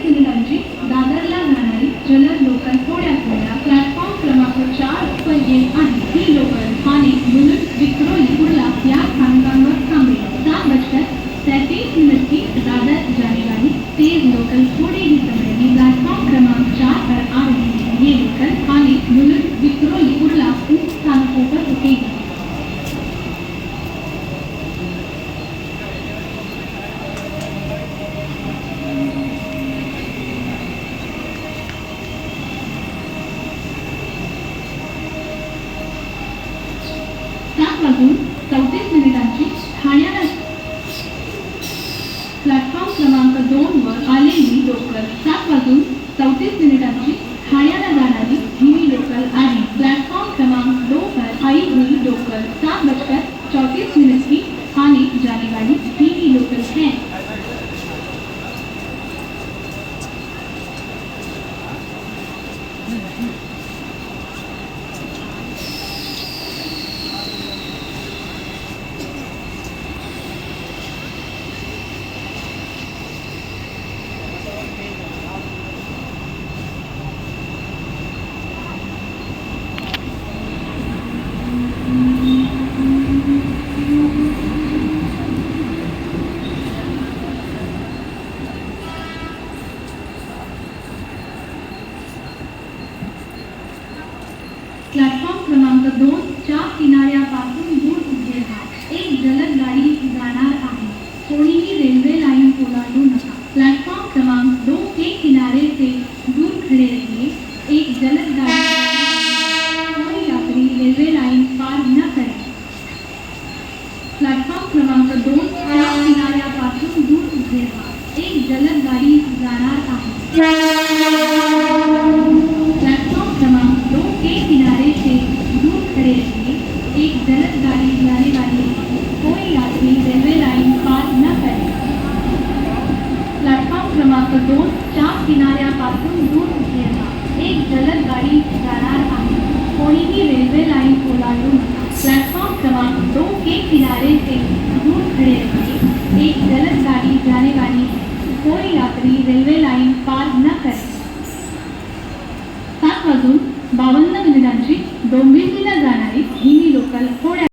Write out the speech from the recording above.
मिनिटांची दादरला जाणारी जलद लोकल थोड्याच वेळा प्लॅटफॉर्म क्रमांक 4 वर येत आहे. ही लोकल ठाणे, मुलुंड, विक्रोळी, कुर्ला या स्थानकांवर थांबेल. 7:33 की दादर जाने वाली तेज लोकल थोड़े ही समय में प्लेटफॉर्म क्रमांक 4 पर आ रही है. ये लोकल ठाणे, मुलुंड, विक्रोळी, कुर्ला इन स्थानकों पर रुकेगी. वाजून 34 मिनिटांची ठाण्याला प्लॅटफॉर्म क्रमांक 2 वर आलेली लोकल 7:34 मिनिटांची ठाण्याला जाणारी ही लोकल आहे. प्लॅटफॉर्म क्रमांक 2 पर आई हुई लोकल 7:34 की ठाणे जाने वाली ही लोकल है. प्लॅटफॉर्म क्रमांक 2 च्या किनाऱ्यापासून दूर उभे राहा. एक जलद गाडी जाणार आहे. कोणीही रेल्वे लाइन ओलांडू नका. प्लॅटफॉर्म क्रमांक 2 के किनारे से दूर खड़े रहिए. एक जलद गाड़ी कोई यात्री रेल्वे लाइन पार न करें. प्लॅटफॉर्म क्रमांक 2 च्या किनाऱ्यापासून दूर उभे राहा. एक जलद गाड़ी जाणार आहे. प्लॅटफॉर्म क्रमांक 2 के किनारे से दूर खड़े रहिए. एक जलद गाड़ी जाने वाली है. कोई यात्री रेलवे लाइन पार न करे. प्लॅटफॉर्म क्रमांक 2 च्या किनाऱ्यापासून दूर उभे राहा. एक जलद गाड़ी जाणार आहे. कोणीही रेल्वे लाइन ओलांडू नका. प्लॅटफॉर्म क्रमांक 2 के किनारे से दूर खड़े रहिए. एक जलद गाड़ी जाने वाली है. कोई यात्री रेल्वे लाइन